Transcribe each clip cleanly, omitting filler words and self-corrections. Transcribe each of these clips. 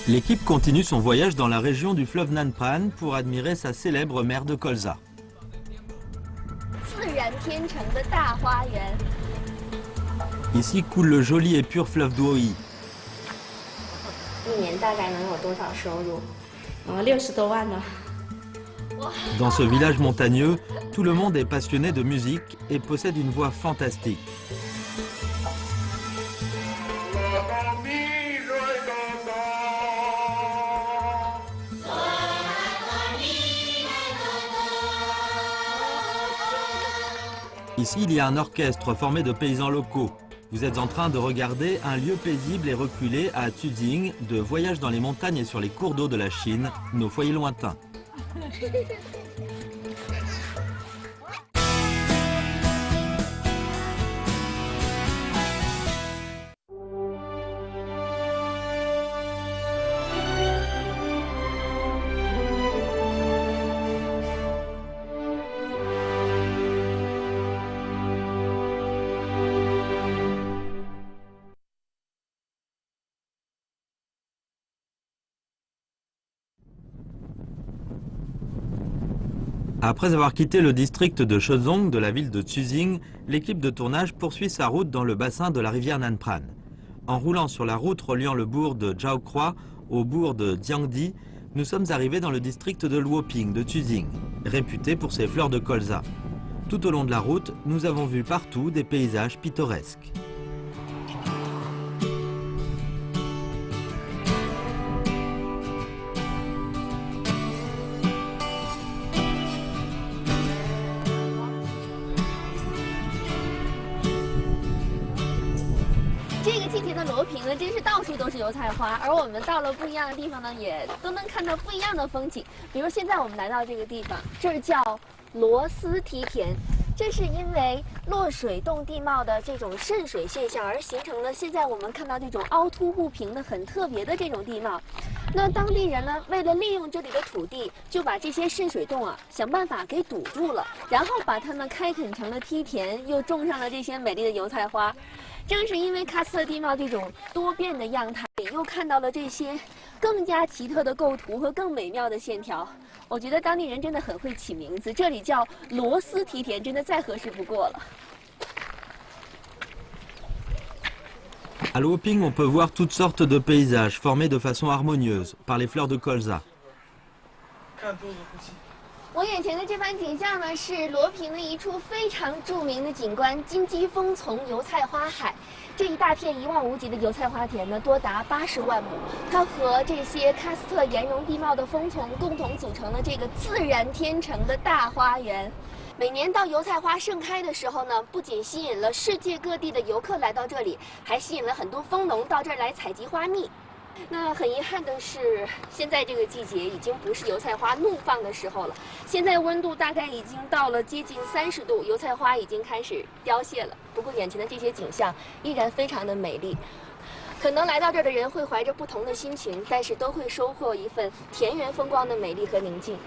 L'équipe continue son voyage dans la région du fleuve Nan Pran pour admirer sa célèbre mer de colza. Ici coule le joli et pur fleuve d'Ouoyi. Dans ce village montagneux, tout le monde est passionné de musique et possède une voix fantastique. Ici, il y a un orchestre formé de paysans locaux. Vous êtes en train de regarder un lieu paisible et reculé à Tuzing, de voyage dans les montagnes et sur les cours d'eau de la Chine, nos foyers lointains. Après avoir quitté le district de Shezong de la ville de Tuzing, l'équipe de tournage poursuit sa route dans le bassin de la rivière Nan Pran. En roulant sur la route reliant le bourg de Jiaokroa au bourg de Jiangdi, nous sommes arrivés dans le district de Luoping de Tuzing, réputé pour ses fleurs de colza. Tout au long de la route, nous avons vu partout des paysages pittoresques.罗平呢，真是到处都是油菜花，而我们到了不一样的地方呢，也都能看到不一样的风景。比如现在我们来到这个地方，这儿叫螺丝梯田，这是因为落水洞地貌的这种渗水现象而形成了现在我们看到这种凹凸不平的很特别的这种地貌。那当地人呢，为了利用这里的土地，就把这些渗水洞啊想办法给堵住了，然后把它们开垦成了梯田，又种上了这些美丽的油菜花。正是因为喀斯特地貌这种多变的样态，又看到了这些更加奇特的构图和更美妙的线条。我觉得当地人真的很会起名字，这里叫螺丝梯田，真的再合适不过了。À Luoping, on peut voir toutes sortes de paysages formés de façon harmonieuse par les fleurs de colza. 我眼前的这番景象呢，是罗平的一处非常著名的景观——金鸡峰丛油菜花海。这一大片一望无际的油菜花田呢，多达80万亩。它和这些喀斯特岩溶地貌的峰丛共同组成了这个自然天成的大花园。每年到油菜花盛开的时候呢，不仅吸引了世界各地的游客来到这里，还吸引了很多蜂农到这儿来采集花蜜。那很遗憾的是，现在这个季节已经不是油菜花怒放的时候了。现在温度大概已经到了接近30度，油菜花已经开始凋谢了。不过眼前的这些景象依然非常的美丽。可能来到这儿的人会怀着不同的心情，但是都会收获一份田园风光的美丽和宁静。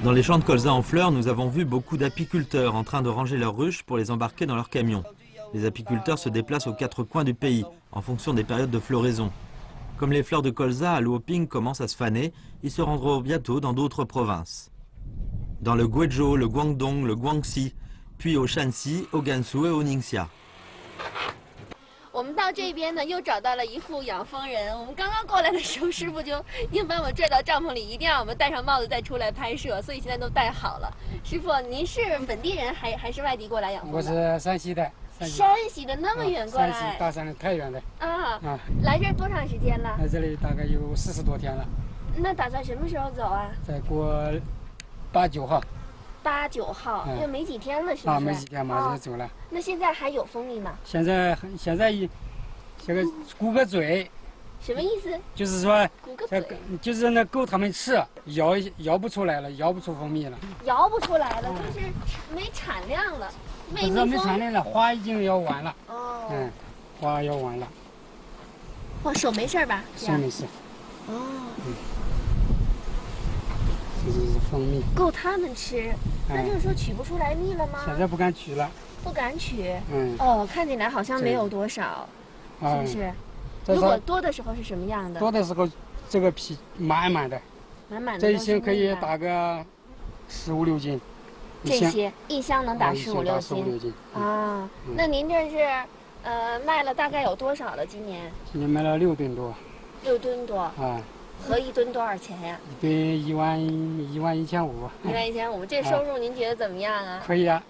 Dans les champs de colza en fleurs, nous avons vu beaucoup d'apiculteurs en train de ranger leurs ruches pour les embarquer dans leurs camions. Les apiculteurs se déplacent aux 4 coins du pays, en fonction des périodes de floraison. Comme les fleurs de colza à Luoping commencent à se faner, ils se rendront bientôt dans d'autres provinces. Dans le Guizhou, le Guangdong, le Guangxi, puis au Shanxi, au Gansu et au Ningxia. 我们到这边呢，又找到了一户养蜂人。我们刚刚过来的时候，师傅就硬把我们拽到帐篷里，一定要我们戴上帽子再出来拍摄，所以现在都戴好了。师傅，您是本地人还是外地过来养蜂的？我是山西的。山西的那么远过来？山西大山的太原的。来这儿多长时间了？来这里大概有40多天了。那打算什么时候走啊？再过8、9号。8、9号，又没几天了，是不是？没几天马上就走了。那现在还有蜂蜜吗？现在这个鼓个嘴。什么意思？就是说，鼓个嘴，就是那够他们吃，摇不出来了，摇不出蜂蜜了。摇不出来了，就是没产量了。没产量了，花已经要完了。花要完了。哦，手没事吧？手没事。哦，这就是蜂蜜。够他们吃，那就是说取不出来蜜了吗？现在不敢取了。不敢取。嗯。哦，看起来好像没有多少，是不是？如果多的时候是什么样的？多的时候，这个皮满满的。满满的。这一箱可以打个15、16斤。这些一箱能打15、16斤。啊，那您这是卖了大概有多少了？今年？今年卖了6吨多。6吨多。啊。合1吨多少钱呀？1吨11500。11500，这收入您觉得怎么样啊？可以啊。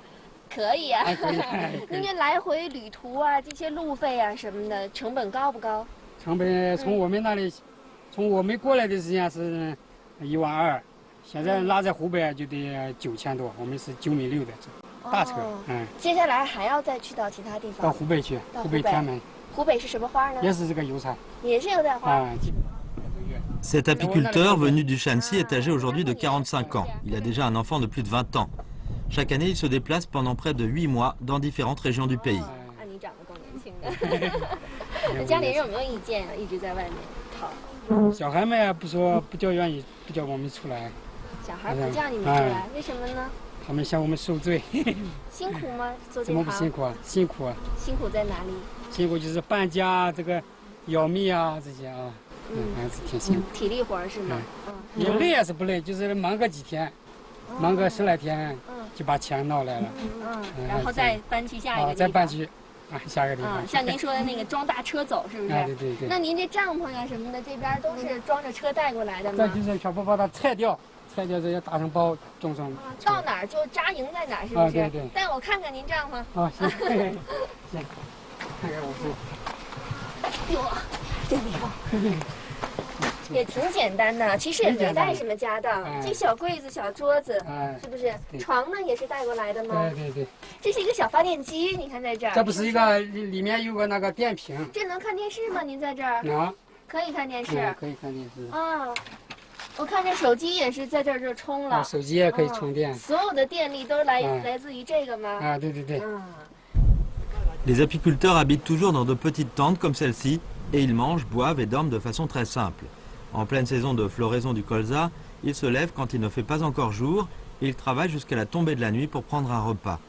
可以啊。可以。您这来回旅途啊，这些路费啊什么的，成本高不高？成本从我们那里，从我们过来的时间是12000。现在拉在湖北就得9000多，我们是9.6米的大车。接下来还要再去到其他地方。到湖北去，湖北天门。湖北是什么花呢？也是这个油菜。也是油菜花。Cet apiculteur venu du Shanxi est âgé aujourd'hui de 45 ans. Il a déjà un enfant de plus de 20 ans. Chaque année, il se déplace pendant près de 8 mois dans différentes régions du pays. 你长得够年轻的。家里人有没有意见啊？一直在外面跑。小孩们不说不叫愿意，不叫我们出来。小孩不叫你们出来，为什么呢？他们嫌我们受罪。辛苦吗？做这行？怎么不辛苦啊？辛苦啊！辛苦在哪里？辛苦就是搬家、这个舀米啊这些啊，还是挺辛苦。体力活是吗？也累也是不累，就是忙个几天，忙个10来天，就把钱闹来了。然后再搬去下一个地方。再搬去下一个地方。像您说的那个装大车走，是不是？对。那您这帐篷呀什么的，这边都是装着车带过来的吗？这就是全部把它拆掉这些大成包装上。到哪儿就扎营在哪儿，是不是？对。带我看看您帐篷。行。行，看看我这。哟，这地方。也挺简单的，其实也没带什么家当，这小柜子、小桌子，是不是？床呢也是带过来的吗？对。这是一个小发电机，你看在这儿。这不是一个里面有个那个电瓶。这能看电视吗？您在这儿？能。可以看电视。可以看电视。啊，我看这手机也是在这儿就充了。手机也可以充电。所有的电力都来自于这个吗？对。Les apiculteurs habitent toujours dans de petites tentes comme celle-ci et ils mangent, boivent et dorment de façon très simple. En pleine saison de floraison du colza, ils se lèvent quand il ne fait pas encore jour et ils travaillent jusqu'à la tombée de la nuit pour prendre un repas.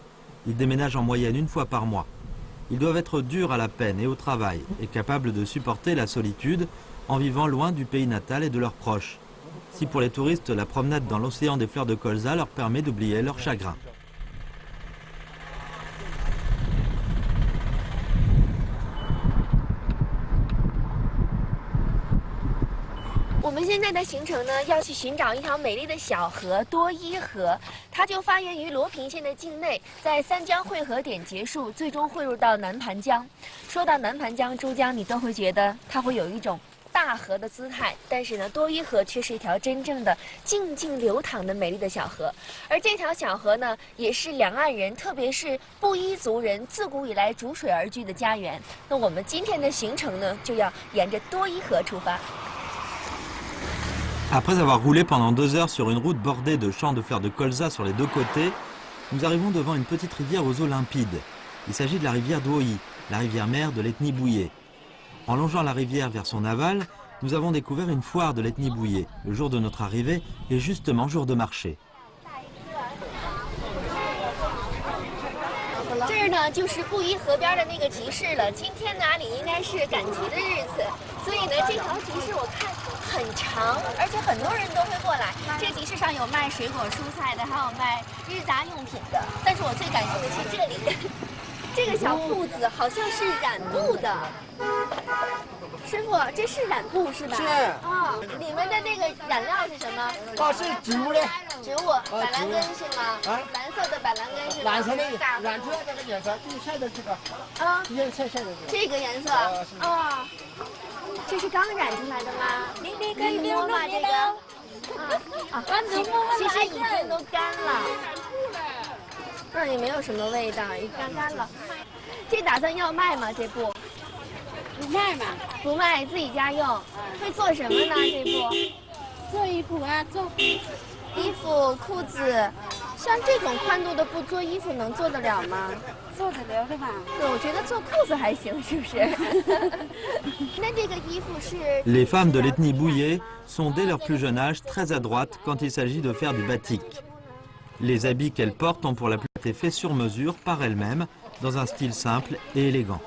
Ils déménagent en moyenne 1 fois par mois. Ils doivent être durs à la peine et au travail et capables de supporter la solitude en vivant loin du pays natal et de leurs proches. Si pour les touristes, la promenade dans l'océan des fleurs de colza leur permet d'oublier leur chagrin. 我们现在的行程呢，要去寻找一条美丽的小河——多伊河。它就发源于罗平县的境内，在三江汇合点结束，最终汇入到南盘江。说到南盘江、珠江，你都会觉得它会有一种大河的姿态，但是呢，多伊河却是一条真正的静静流淌的美丽的小河。而这条小河呢，也是两岸人，特别是布依族人自古以来逐水而居的家园。那我们今天的行程呢，就要沿着多伊河出发。Après avoir roulé pendant 2 heures sur une route bordée de champs de fleurs de colza sur les 2 côtés, nous arrivons devant une petite rivière aux eaux limpides. Il s'agit de la rivière d'Ouoyi, la rivière mère de l'ethnie Bouyer. En longeant la rivière vers son aval, nous avons découvert une foire de l'ethnie Bouyer, le jour de notre arrivée et justement jour de marché. 这儿呢就是布依河边的那个集市了。今天哪里应该是赶集的日子，所以呢这条集市我看很长，而且很多人都会过来。这集市上有卖水果蔬菜的，还有卖日杂用品的。但是我最感兴趣的是这里，这个小铺子好像是染布的。师傅，这是染布是吧？是。啊，里面的那个染料是什么？是植物的。植物，板蓝根是吗？蓝色的板蓝根是吗？蓝色的，染出来这个颜色，就是现在这个。现在这个颜色。啊。这是刚染出来的吗？可以摸吗？这个？其实已经都干了。也没有什么味道，也干了。这打算要卖吗？这布？不卖嘛？不卖，自己家用。会做什么呢？这布？做衣服啊，做衣服、裤子。像这种宽度的布做衣服能做得了吗？做得了的嘛。对，我觉得做裤子还行，是不是？那这个衣服是 Les femmes de l'ethnie Bouyer sont dès leur plus jeune âge très adroites quand il s'agit de faire du batik. Les habits qu'elles portent ont pour la plupart été faits sur mesure par elles-mêmes, dans un style simple et élégant.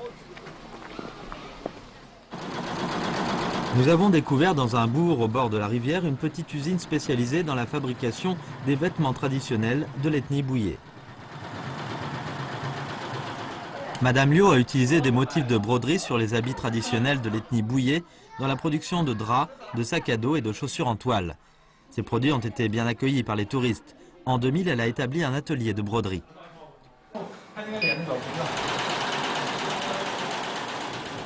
Nous avons découvert dans un bourg au bord de la rivière une petite usine spécialisée dans la fabrication des vêtements traditionnels de l'ethnie Bouyer. Madame Liu a utilisé des motifs de broderie sur les habits traditionnels de l'ethnie Bouyer dans la production de draps, de sacs à dos et de chaussures en toile. Ces produits ont été bien accueillis par les touristes. En 2000, elle a établi un atelier de broderie.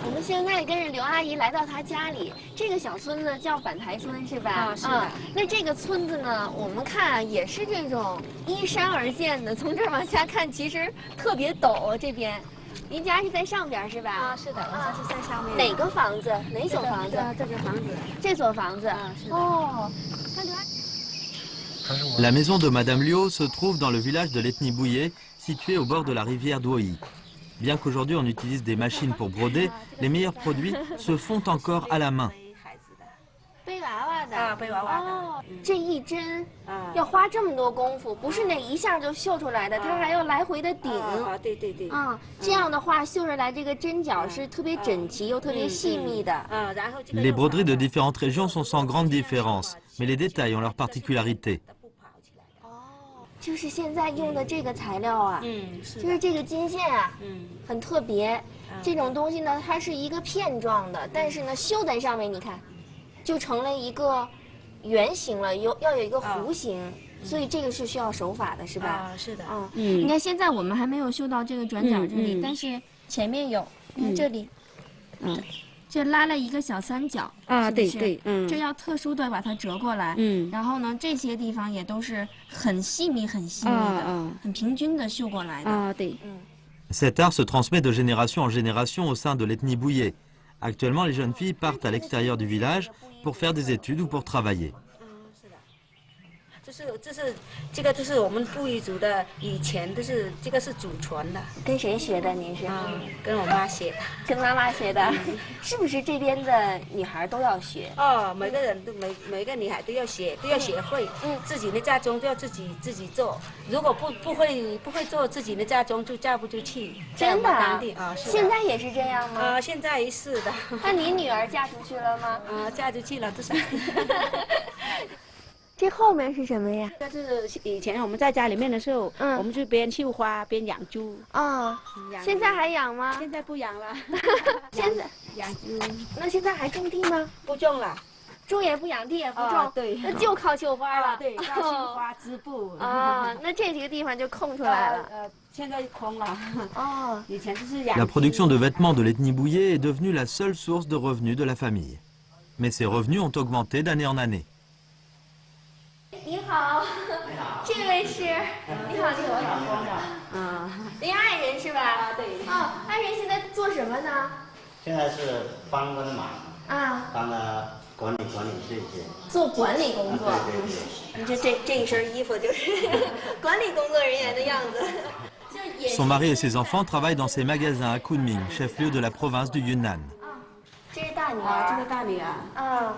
我们现在跟着刘阿姨来到她家里，这个小村子叫板台村是吧？是的。那这个村子呢，我们看也是这种依山而建的，从这儿往下看，其实特别陡。这边，您家是在上边是吧？是的，我家是在上面。哪个房子？哪所房子？这个房子。这所房子。是的。哦，那刘阿姨。 La maison de Madame Liu se trouve dans le village de l'ethnie Bouyer, situé au bord de la rivière Douyi. Bien qu'aujourd'hui on utilise des machines pour broder, les meilleurs produits se font encore à la main. 背娃娃的背娃娃的。哦，这一针要花这么多功夫，不是那一下就绣出来的，它还要来回的顶。对对对。这样的话绣出来这个针脚是特别整齐又特别细密的。然后 Les broderies de différentes régions sont sans grande différence, mais les détails ont leur particularité. 就是现在用的这个材料啊，是就是这个金线啊，很特别。这种东西呢，它是一个片状的，但是呢，绣在上面，你看，就成了一个圆形了，要有一个弧形，所以这个是需要手法的，是吧？是的。你看现在我们还没有绣到这个转角这里，但是前面有，你看这里，这拉了一个小三角对对，这要特殊的把它折过来，然后呢，这些地方也都是很细密的，很平均的绣过来的。对。Cet art se transmet de génération en génération au sein de l'ethnie Bouyer. Actuellement, les jeunes filles partent à l'extérieur du village pour faire des études ou pour travailler. 这个就是我们布依族的，以前都是这个是祖传的。跟谁学的？您是？跟我妈学的。跟妈妈学的，是不是这边的女孩都要学？每个人都每个女孩都要学会。自己的家中都要自己做。如果不会做自己的家中，就嫁不出去。真的？当地现在也是这样吗？现在也是的。那你女儿嫁出去了吗？嫁出去了，都是。这后面是什么呀？这是以前我们在家里面的时候，我们就边绣花边养猪。现在还养吗？现在不养了。现在养猪。那现在还种地吗？不种了。猪也不养，地也不种，对，那就靠绣花了。对，靠绣花织布。那这几个地方就空出来了。现在空了。以前就是养。La production de vêtements de l'ethnie Bouyer est devenue la seule source de revenus de la famille. Mais ces revenus ont augmenté d'année en année. 你好，这位是，你好，我老公的，您爱人是吧？对。爱人现在做什么呢？现在是帮着忙，帮着管理这些。做管理工作。对。你这一身衣服就是管理工作人员的样子。Son mari et ses enfants travaillent dans ces magasins à Kunming, chef-lieu de la province du Yunnan. 这是大女儿。这个大女儿。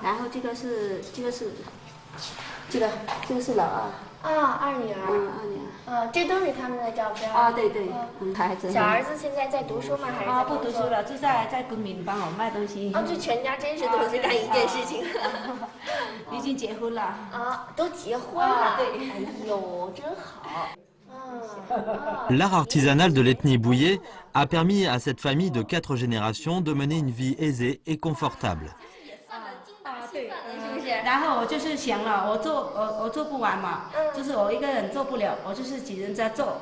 然后这个是老二。二女儿。二女儿。这都是他们的照片。对，孩子。小儿子现在在读书吗？还是不读书了，就在昆明帮我卖东西。就全家真是都是干一件事情。已经结婚了。都结婚了。对。哎呦，真好。L'art artisanal de l'ethnie Bouyer a permis à cette famille de 4 générations de mener une vie aisée et confortable. 然后我就是想了，我做不完嘛，就是我一个人做不了，我就是请人家做，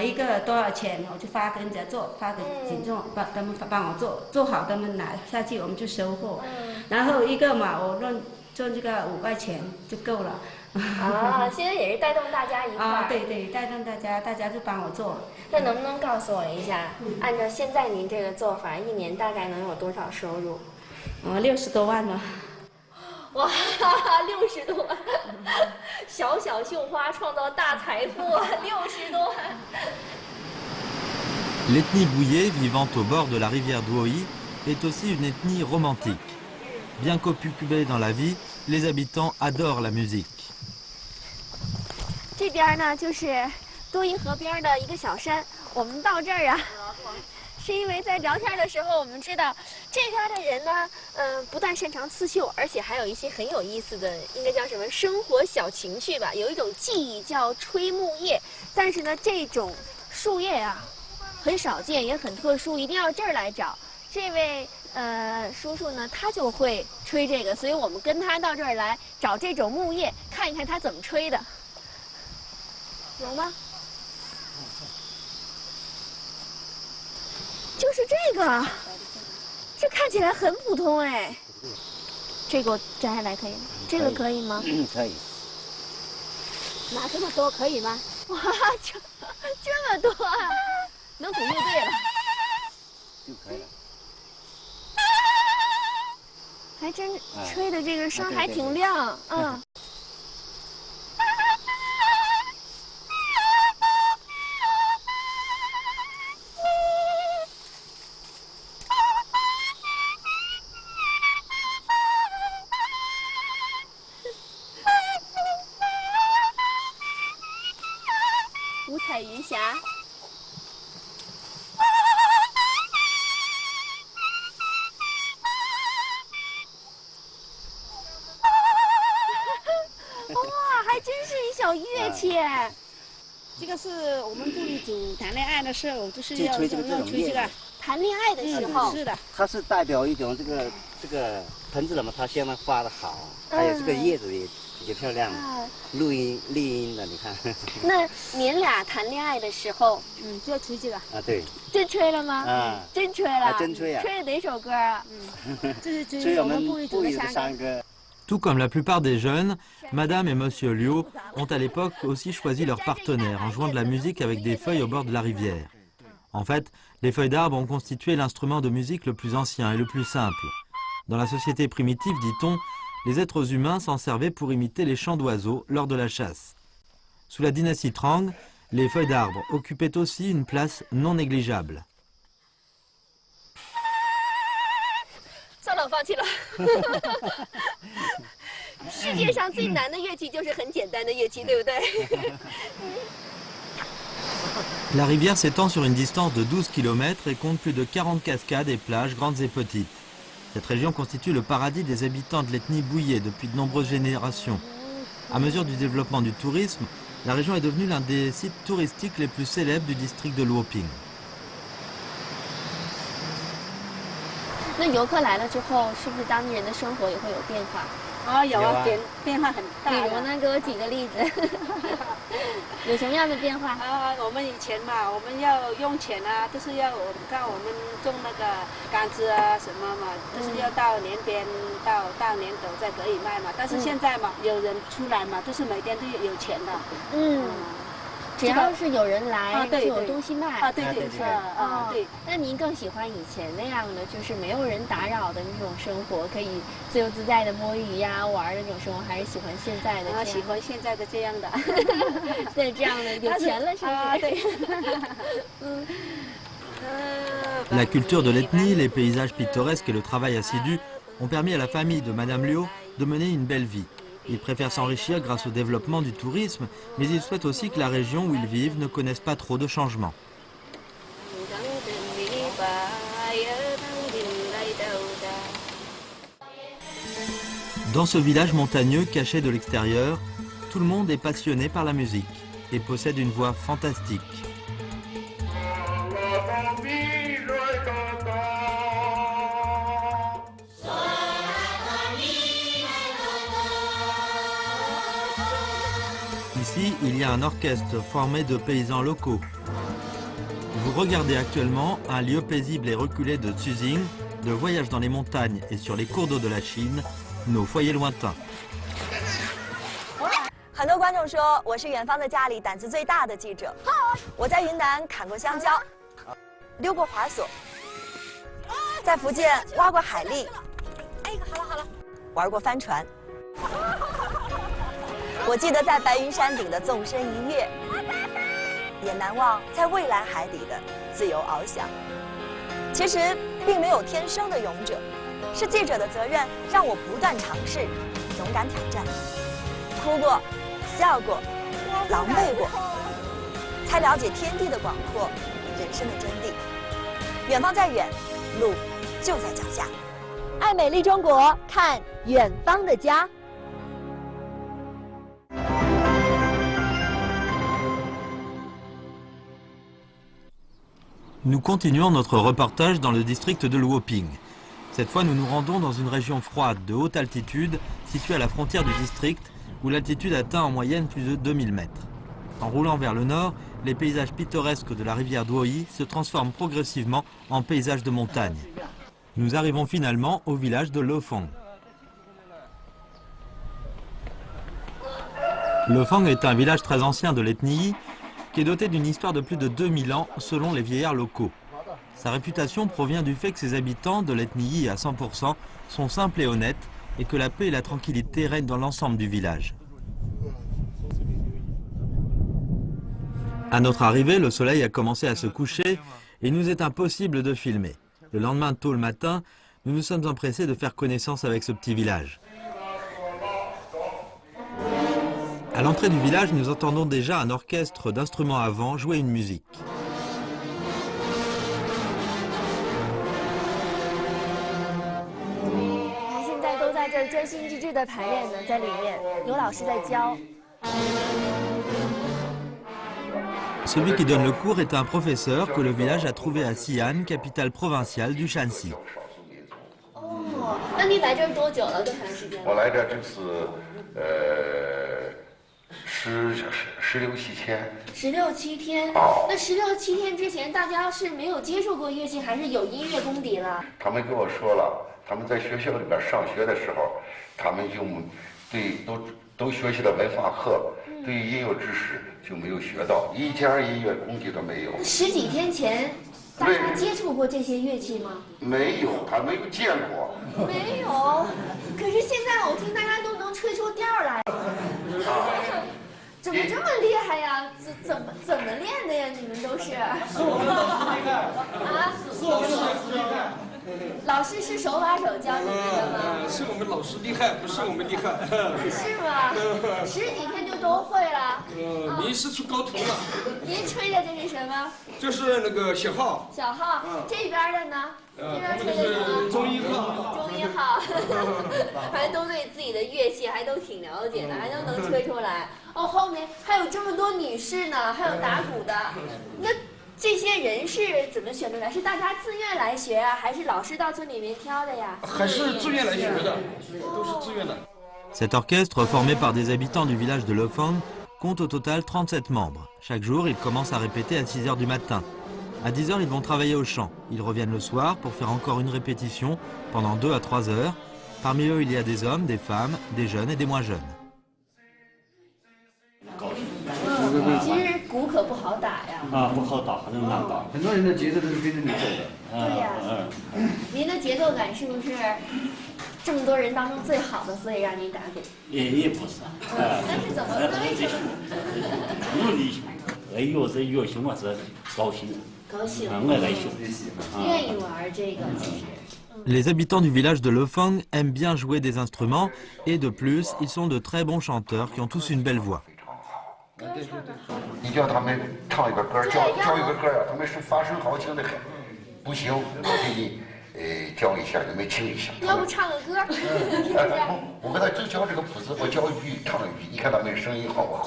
一个多少钱我就发给人家做，发给群众，他们帮我做好，他们拿下去我们就收货，然后一个嘛我赚这个5块钱就够了。现在也是带动大家一块儿。对，带动大家就帮我做。那能不能告诉我一下，按照现在您这个做法，一年大概能有多少收入？60多万了。哇，60多万！小绣花创造大财富，60多万。L'ethnie Bouye, vivant au bord de la rivière Douoyi, est aussi une ethnie romantique. Bien qu'occupés dans la vie, les habitants adorent la musique. 这边呢就是多伊河边的一个小山，我们到这儿啊，是因为在聊天的时候，我们知道这边的人呢，不但擅长刺绣，而且还有一些很有意思的，应该叫什么生活小情趣吧。有一种技艺叫吹木叶，但是呢，这种树叶啊很少见，也很特殊，一定要这儿来找。这位叔叔呢，他就会吹这个，所以我们跟他到这儿来找这种木叶，看一看他怎么吹的。有吗？就是这个，这看起来很普通哎。这个我摘下来可以吗？这个可以吗？可以。拿这么多可以吗？哇，这么多啊！能组乐队了。就可以了。还真吹的这个声还挺亮，嗯。五彩云霞。哇，还真是一小乐器。这个是我们布依族谈恋爱的时候，就是要吹这个。谈恋爱的时候。是的。它是代表一种这个盆子了嘛，它现在画的好，还有这个叶子也漂亮，绿荫的，你看。那您俩谈恋爱的时候，就要吹这个。啊，对。真吹了吗？啊，真吹了。真吹啊！吹的哪首歌啊？这是吹我们布依族的山歌。 Tout comme la plupart des jeunes, Madame et Monsieur Liu ont à l'époque aussi choisi leur partenaire en jouant de la musique avec des feuilles au bord de la rivière. En fait, les feuilles d'arbre ont constitué l'instrument de musique le plus ancien et le plus simple. Dans la société primitive, dit-on, les êtres humains s'en servaient pour imiter les chants d'oiseaux lors de la chasse. Sous la dynastie Trang, les feuilles d'arbre occupaient aussi une place non négligeable. 算了，我放弃了。世界上最难的乐器就是很简单的乐器，对不对？ La rivière s'étend sur une distance de 12 km et compte plus de 40 cascades et plages grandes et petites. Cette région constitue le paradis des habitants de l'ethnie Bouye depuis de nombreuses générations. À mesure du développement du tourisme, la région est devenue l'un des sites touristiques les plus célèbres du district de Luoping. 那游客来了之后，是不是当地人的生活也会有变化？啊，有啊，变化很大。比如呢，给我举个例子，有什么样的变化？啊，我们以前嘛，我们要用钱啊，都是要我们种那个柑子啊什么嘛，都是要到年边到年头才可以卖嘛。但是现在嘛，有人出来嘛，都是每天都有钱的。只要是有人来，就有东西卖。啊，对对是，对。那您更喜欢以前那样的，就是没有人打扰的那种生活，可以自由自在的摸鱼呀、玩的那种生活，还是喜欢现在的？喜欢现在的这样的。对，这样的有钱了是吧？对。La culture de l'ethnie, les paysages pittoresques et le travail assidu ont permis à la famille de Madame Liu de mener une belle vie. Ils préfèrent s'enrichir grâce au développement du tourisme, mais ils souhaitent aussi que la région où ils vivent ne connaisse pas trop de changements. Dans ce village montagneux caché de l'extérieur, tout le monde est passionné par la musique et possède une voix fantastique. Ici, il y a un orchestre formé de paysans locaux. Vous regardez actuellement un lieu paisible et reculé de Zhuzing, de voyage dans les montagnes et sur les cours d'eau de la Chine, nos foyers lointains. 很多观众说我是远方的家里胆子最大的记者。我在云南砍过香蕉，溜过滑索，在福建挖过海蛎，好了，玩过帆船。我记得在白云山顶的纵身一跃，也难忘在蔚蓝海底的自由翱翔。其实并没有天生的勇者，是记者的责任让我不断尝试，勇敢挑战，哭过，笑过，狼狈过，才了解天地的广阔，人生的真谛。远方在远，路就在脚下。爱美丽中国，看远方的家。Nous continuons notre reportage dans le district de Luoping. Cette fois, nous nous rendons dans une région froide de haute altitude située à la frontière du district où l'altitude atteint en moyenne plus de 2000 mètres. En roulant vers le nord, les paysages pittoresques de la rivière Duoyi se transforment progressivement en paysages de montagne. Nous arrivons finalement au village de Lofang. Lofang est un village très ancien de l'ethnie qui est doté d'une histoire de plus de 2000 ans selon les vieillards locaux. Sa réputation provient du fait que ses habitants, de l'ethnie à 100%, sont simples et honnêtes et que la paix et la tranquillité règnent dans l'ensemble du village. À notre arrivée, le soleil a commencé à se coucher et il nous est impossible de filmer. Le lendemain, tôt le matin, nous nous sommes empressés de faire connaissance avec ce petit village. À l'entrée du village, nous entendons déjà un orchestre d'instruments à vent jouer une musique. 现在都在这儿专心致志的排练呢，在里面有老师在教。 Celui qui donne le cours est un professeur que le village a trouvé à Xi'an, capitale provinciale du Shanxi. 哦，那你来这儿多久了？多长时间了？我来这就是16、17天。16、17天。哦。那16、17天之前，大家是没有接触过乐器，还是有音乐功底了？他们跟我说了，他们在学校里边上学的时候，他们就对都学习了文化课，对于音乐知识就没有学到，一点音乐功底都没有。10几天前，大家接触过这些乐器吗？没有，他没有见过。没有。可是现在我听大家都能吹出调来。怎么这么厉害呀？怎么练的呀？你们都是？是我们老师厉害啊！是我们老师厉害。老师是手把手教你们的吗？是我们老师厉害，不是我们厉害。是吗？10几天就都会了。您是出高徒了。您吹的这是什么？这是那个小号。小号。这边的呢？这边吹的什么？中音号。中音号。还都对自己的乐器还都挺了解的，还都能吹出来。哦，后面还有这么多女士呢，还有打鼓的。那这些人是怎么选出来？是大家自愿来学啊，还是老师到村里面挑的呀？还是自愿来学的，都是自愿的。Cet orchestre, formé par des habitants du village de Lofang, compte au total 37 membres. Chaque jour, ils commencent à répéter à 6 h du matin. À 10 h, ils vont travailler au champ. Ils reviennent le soir pour faire encore une répétition pendant 2 à 3 heures. Parmi eux, il y a des hommes, des femmes, des jeunes et des moins jeunes. 其实鼓可不好打呀。啊，不好打，很难打。很多人的节奏都是跟着你走的。对呀。您的节奏感是不是这么多人当中最好的，所以让您打鼓？也不是。那是怎么？那为什么？努力，哎呦，这越学嘛是高兴。高兴。爱来学。愿意玩这个，其实。Les habitants du village de Lofang aiment bien jouer des instruments et de plus, ils sont de très bons chanteurs qui ont tous une belle voix. 你叫他们唱一个歌，叫一个歌啊，他们是发声好听的很。不行，我给你教一下，你们听一下。要不唱个歌，是不是？我给他就教这个谱子，我教一句唱一句，你看他们声音好不好？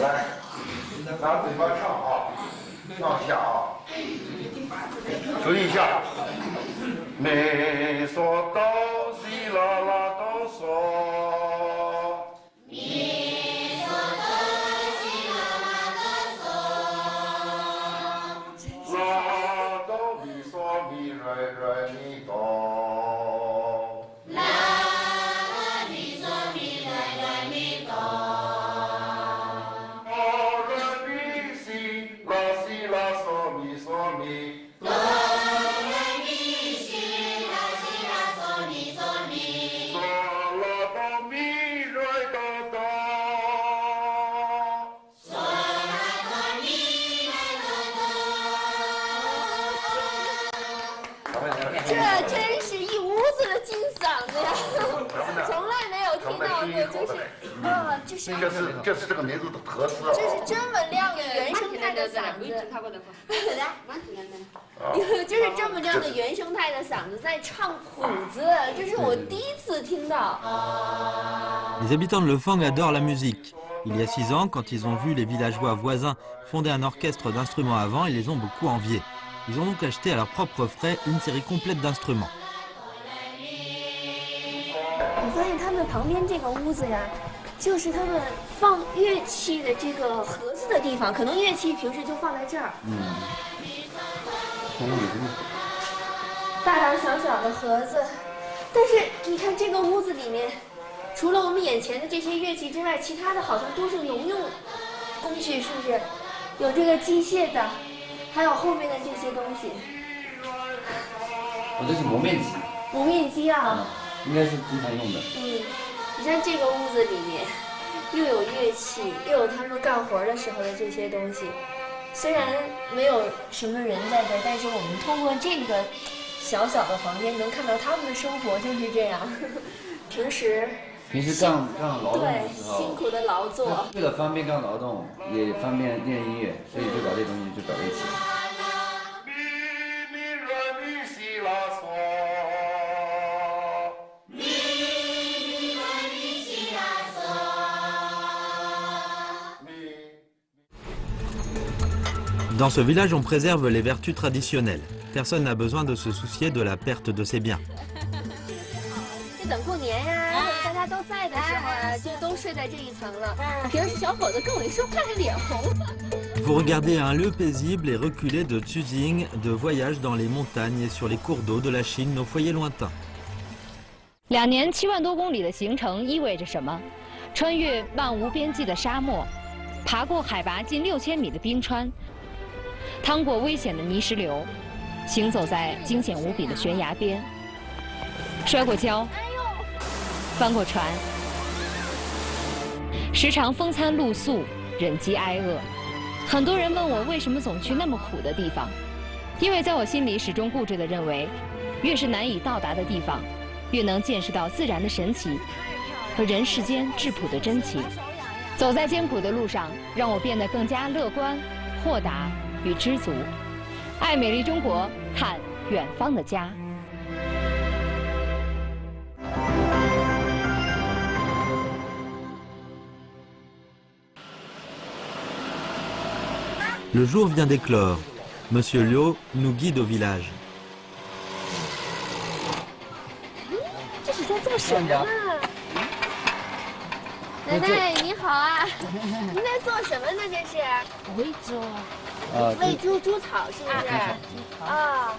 来，拿嘴巴唱啊，上下啊，注意一下，咪嗦哆西啦啦哆嗦。呀，真是一屋子的金嗓子呀，从来没有听到过，就是这个名字的特色。这是这么亮的原生态的嗓子，就是这么亮的原生态的嗓子在唱谱子，这是我第一次听到。Les habitants de Lefang adorent la musique. Il y a 6 ans, quand ils ont vu les villageois voisins fonder un orchestre d'instruments à vent, ils les ont beaucoup enviés. Ils ont donc acheté à leurs propres frais une série complète d'instruments. 我发现他们旁边这个屋子呀，就是他们放乐器的这个盒子的地方，可能乐器平时就放在这儿。大大小小的盒子，但是你看这个屋子里面，除了我们眼前的这些乐器之外，其他的好像都是农用工具，是不是？有这个机械的，还有后面的这些东西。这是磨面机。磨面机啊。应该是经常用的。你看这个屋子里面，又有乐器，又有他们干活的时候的这些东西。虽然没有什么人在这儿，但是我们通过这个小小的房间能看到他们的生活就是这样。平时干劳动的时候，辛苦的劳作，为了方便干劳动，也方便练音乐，所以就把这东西就搞在一起。Dans ce village, on préserve les vertus traditionnelles. Personne n'a besoin de se soucier de la perte de ses biens. 就等过年呀，大家都在的时候啊，就都睡在这一层了。平时小伙子跟我一说话，还脸红。Vous regardez un lieu paisible et reculé de Tuzing, de voyage dans les montagnes et sur les cours d'eau de la Chine, nos foyers lointains. 2年7万多公里的行程意味着什么？穿越漫无边际的沙漠，爬过海拔近6000米的冰川。 趟过危险的泥石流，行走在惊险无比的悬崖边，摔过跤，翻过船，时常风餐露宿，忍饥挨饿。很多人问我为什么总去那么苦的地方，因为在我心里始终固执地认为，越是难以到达的地方，越能见识到自然的神奇和人世间质朴的真情。走在艰苦的路上，让我变得更加乐观、豁达。 与知足，爱美丽中国，看远方的家。Le jour vient d'éclore. Monsieur Liu nous guide au village. 这是在做什么呢？奶奶你好啊，您在做什么呢？这是喂猪。 喂猪草是不是？啊，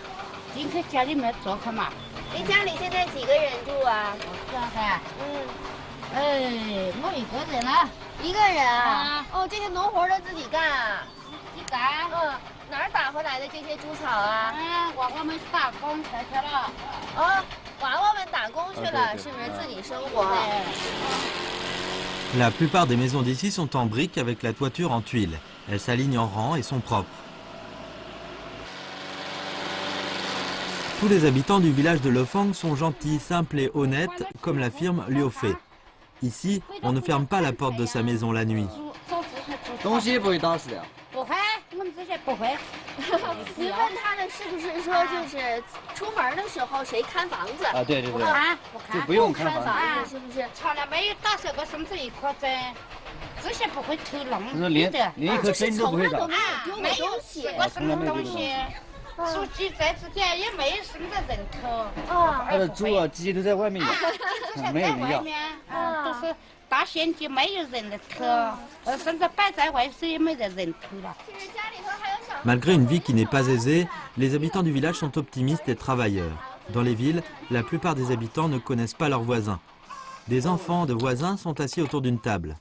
进去家里面做客嘛。您家里现在几个人住啊？这样噻。我一个人啊。一个人啊？哦，这些农活都自己干啊？自己干。哪儿打回来的这些猪草啊？娃娃们打工去了。哦，娃娃们打工去了，是不是自己生活？ La plupart des maisons d'ici sont en briques avec la toiture en tuiles. Elles s'alignent en rang et sont propres. Tous les habitants du village de Lefang sont gentils, simples et honnêtes, comme l'affirme Liu Fei. Ici, on ne ferme pas la porte de sa maison la nuit. 东西不会打死的。不会，我们这些不会。你问他的是不是说就是出门的时候谁看房子？啊，对对对。不看，就不用看房子，是不是？从来没有打碎过甚至一颗针。 这些不会偷弄连一颗针都不会打，没有试过什么东西，猪鸡在之间也没什么人偷。他的猪啊鸡都在外面养，没有人要。都是大县级没有人来偷，甚至摆在外头也没得人偷了。 Malgré une vie qui n'est pas aisée, les habitants du village sont optimistes et travailleurs. Dans les villes, la plupart des habitants ne connaissent pas leurs voisins. Des enfants de voisins sont assis autour d'une table.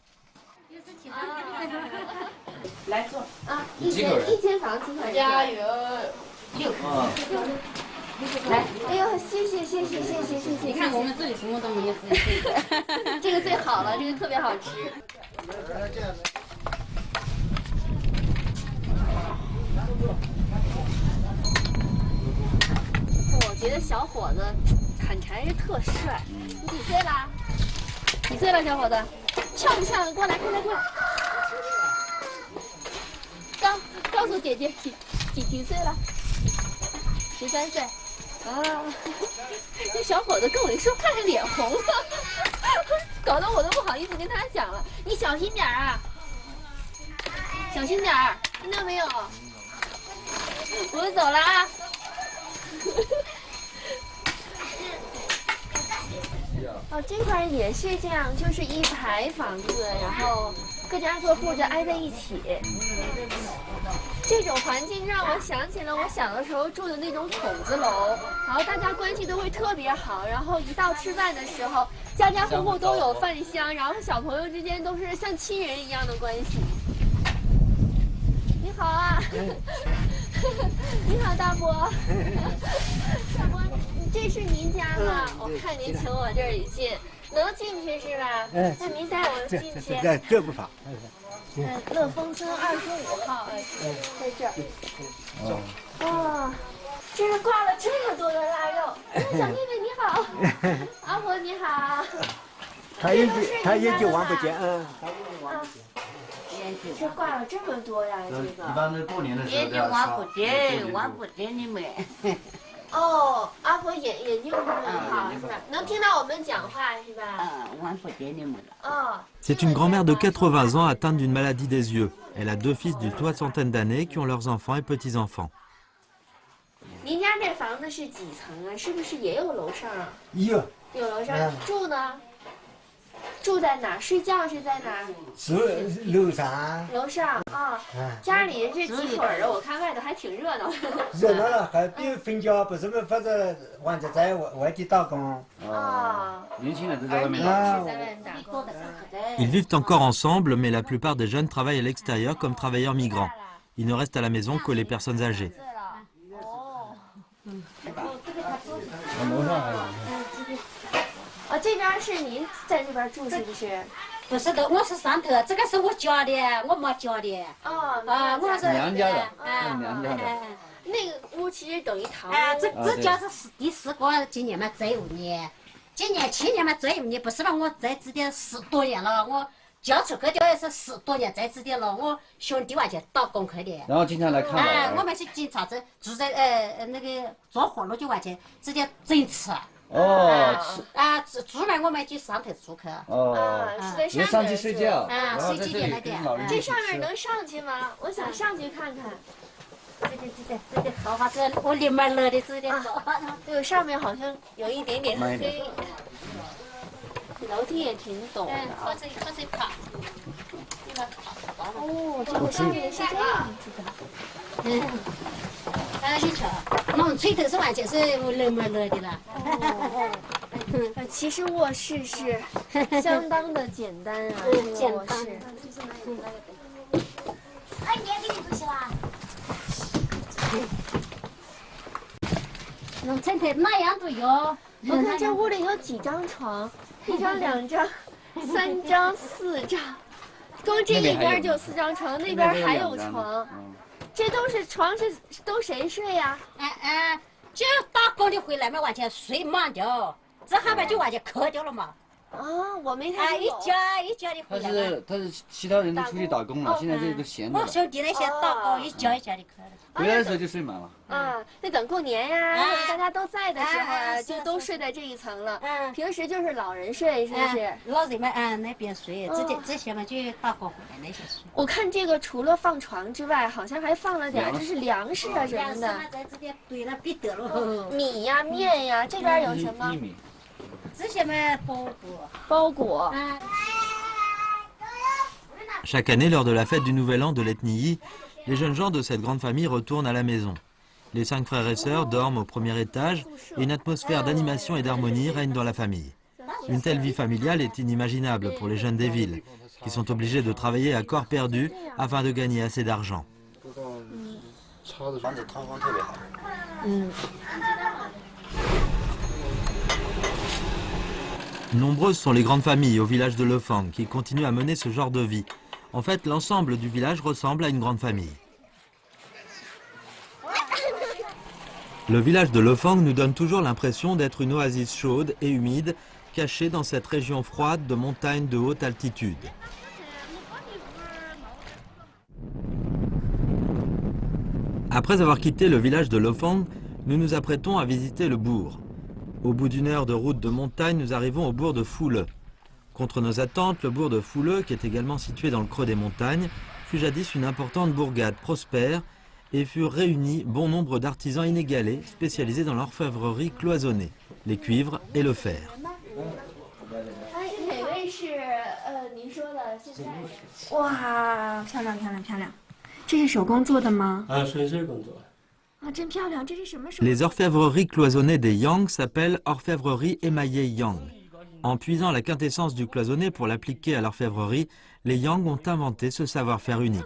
来坐啊！一间房几口人？家有6口。来，哎呦，谢谢。你看我们这里什么都没有，这个最好了，这个特别好吃。我觉得小伙子砍柴是特帅。你几岁了？几岁了，小伙子？像不像？过来，过来，过来。告诉姐姐几岁了？13岁。啊，这小伙子跟我一说话，还脸红了，搞得我都不好意思跟他讲了。你小心点啊，小心点儿，听到没有？我们走了啊。哦，这块也是这样，就是一排房子，然后各家各户就挨在一起。这种环境让我想起了我小的时候住的那种筒子楼，然后大家关系都会特别好，然后一到吃饭的时候，家家户户都有饭香，然后小朋友之间都是像亲人一样的关系。你好啊，你好，大伯。大伯，这是您家吗？我看您从我这里进，能进去是吧？那您带我进去。这不怕。乐丰村25号，在这儿。哇，这是挂了这么多的腊肉。小妹妹你好，阿婆你好。他也就望不见，这挂了这么多呀，这个。一般的过年的时候。眼睛望不见，望不见你们。哦，阿婆眼睛不是很好是吧？能听到我们讲话是吧？望不见你们了。哦。C'est une grand-mère de 80 ans atteinte d'une maladie des yeux. Elle a 2 fils d'une soixantaine d'années qui ont leurs enfants et petits-enfants. 您家这房子是几层啊？是不是也有楼上啊？有楼上。住呢？住在哪？睡觉是在哪？住楼上。楼上啊。家里这几口人，我看外头还挺热闹的。热闹了，还比瞓觉不是嘛？或者玩着在外地打工。年轻人都在外面打工。Ils vivent encore ensemble, mais la plupart des jeunes travaillent à l'extérieur comme travailleurs migrants. Il ne reste à la maison que les personnes âgées. 哦，这边是您在这边住是不是？不是的，我是上头，这个是我家的，我妈家的。我是娘家的，娘家的。那个屋其实等于堂屋。这家是第4个，今年嘛最后年，今年去年嘛最后年，不是吧？我在这点10多年了，我嫁出去就也是10多年在这点了，我兄弟娃去打工去的。然后经常来看我。我们是警察子住在那个做活路就往前直接整吃。住嘛我们就上头住去。是在上去睡觉。睡几点那点。这上面能上去吗？我想上去看看。这点好哈，这我里面热的这点走。对，上面好像有一点点黑。楼梯也挺陡的。喝水跑。哦，这个上面是这样子的。你瞧，弄吹头是完全是热么热的了。其实卧室是相当的简单啊，这个卧室。哎，你给你东西啦？弄成头哪样都有。我看这屋里有几张床，1张、2张、3张、4张，光这一边就有4张床，那边还有床。这都是床都谁睡呀？就打工的回来嘛，完全睡满掉，这下面就完全磕掉了嘛。我没看一家的回来。他是其他人都出去打工了，现在这都闲着。我兄弟那些打工一家的磕了。回来的时候就睡满了。那等过年呀，或者大家都在的时候啊，就都睡在这一层了。平时就是老人睡，是不是？老人们那边睡，这些嘛就打工回来那些睡。我看这个除了放床之外，好像还放了点这是粮食啊什么的。在这边堆了必得了。米呀、面呀，这边有什么？这些嘛包裹。Chaque année, lors de la fête du Nouvel An de l'ethnie, les jeunes gens de cette grande famille retournent à la maison. Les 5 frères et sœurs dorment au premier étage et une atmosphère d'animation et d'harmonie règne dans la famille. Une telle vie familiale est inimaginable pour les jeunes des villes, qui sont obligés de travailler à corps perdu afin de gagner assez d'argent. Nombreuses sont les grandes familles au village de Lefang qui continuent à mener ce genre de vie. En fait, l'ensemble du village ressemble à une grande famille. Le village de Lofang nous donne toujours l'impression d'être une oasis chaude et humide, cachée dans cette région froide de montagnes de haute altitude. Après avoir quitté le village de Lofang, nous nous apprêtons à visiter le bourg. Au bout d'une heure de route de montagne, nous arrivons au bourg de Foule. Contre nos attentes, le bourg de Foule, qui est également situé dans le creux des montagnes, fut jadis une importante bourgade prospère et furent réunis bon nombre d'artisans inégalés spécialisés dans l'orfèvrerie cloisonnée, les cuivres et le fer. Les orfèvreries cloisonnées des Yang s'appellent orfèvreries émaillées Yang. En puisant la quintessence du cloisonné pour l'appliquer à l'orfèvrerie, les Yang ont inventé ce savoir-faire unique.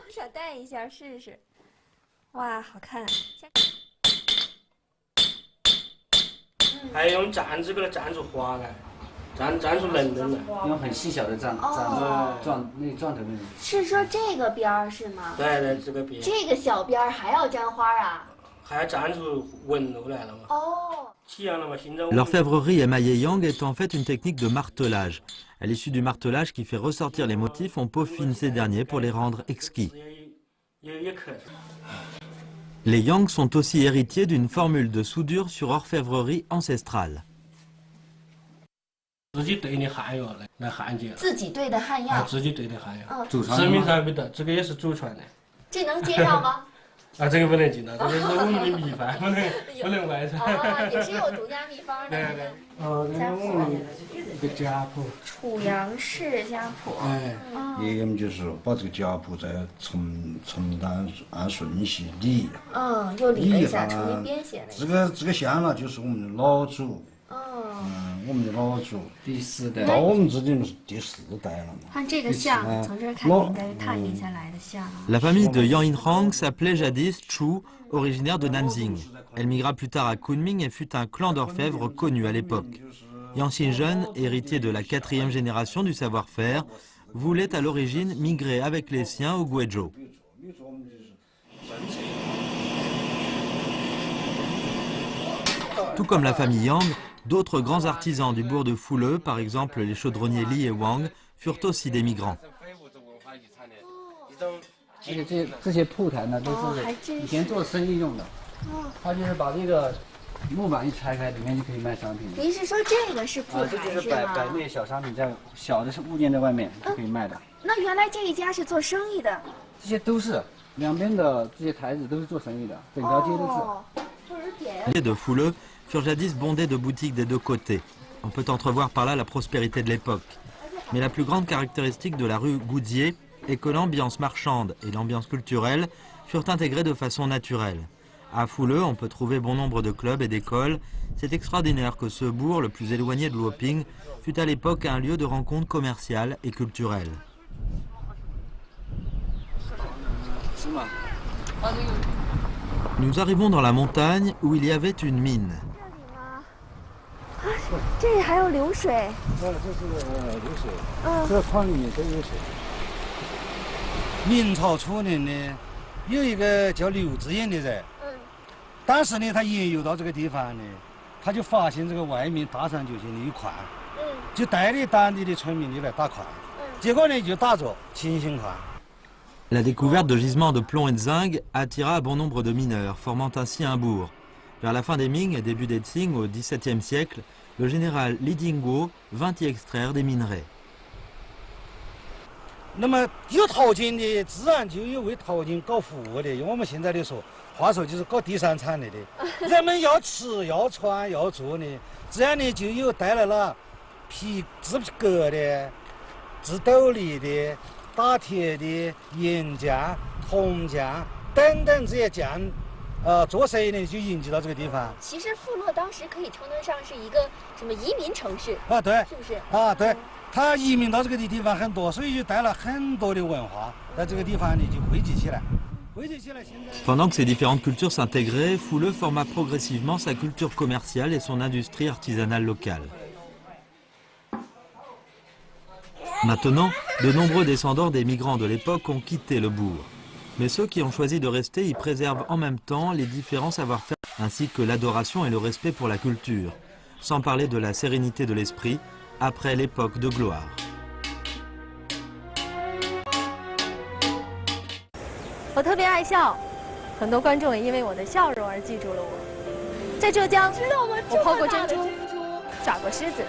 L'orfèvrerie émaillée Yang est en fait une technique de martelage. À l'issue du martelage qui fait ressortir les motifs, on peaufine ces derniers pour les rendre exquis. Les Yang sont aussi héritiers d'une formule de soudure sur orfèvrerie ancestrale. La famille de Yang Inhong s'appelait jadis Chu, originaire de Nanjing. Elle migra plus tard à Kunming et fut un clan d'orfèvres connu à l'époque. Yang Xinzhen, héritier de la 4e génération du savoir-faire, voulait à l'origine migrer avec les siens au Guizhou. Tout comme la famille Yang, d'autres grands artisans du bourg de Foule, par exemple les chaudronniers Li et Wang, furent aussi des migrants. Les de Foule furent jadis bondés de boutiques des deux côtés. On peut entrevoir par là la prospérité de l'époque. Mais la plus grande caractéristique de la rue Goudzier est que l'ambiance marchande et l'ambiance culturelle furent intégrées de façon naturelle. À Foule, on peut trouver bon nombre de clubs et d'écoles. C'est extraordinaire que ce bourg, le plus éloigné de Luoping, fut à l'époque un lieu de rencontre commerciale et culturelle. Nous arrivons dans la montagne où il y avait une mine. La découverte de gisements de plomb et de zinc attira bon nombre de mineurs, formant ainsi un bourg. Vers la fin des Ming et début des Qing, au XVIIe siècle, le général Li Jingguo vint y extraire des minerais. Pendant que ces différentes cultures s'intégraient, Foule forma progressivement sa culture commerciale et son industrie artisanale locale. Maintenant, de nombreux descendants des migrants de l'époque ont quitté le bourg. Mais ceux qui ont choisi de rester y préservent en même temps les différents savoir-faire. ainsi que l'adoration et le respect pour la culture, sans parler de la sérénité de l'esprit après l'époque de gloire. 我特别爱笑，很多观众也因为我的笑容而记住了我。在浙江，我抛过珍珠，耍过狮子；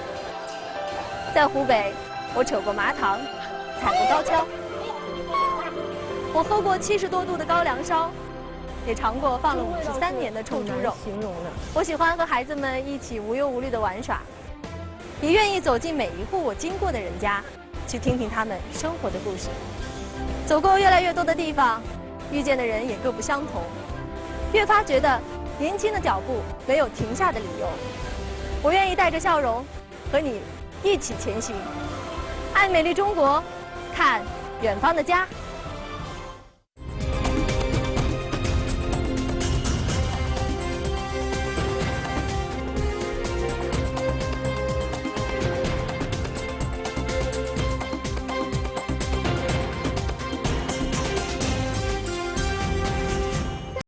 在湖北，我扯过麻糖，踩过高跷。我喝过70多度的高粱烧，也尝过放了53年的臭猪肉。我喜欢和孩子们一起无忧无虑的玩耍，也愿意走进每一户我经过的人家，去听听他们生活的故事。走过越来越多的地方。 遇见的人也各不相同，越发觉得年轻的脚步没有停下的理由。我愿意带着笑容，和你一起前行，爱美丽中国，看远方的家。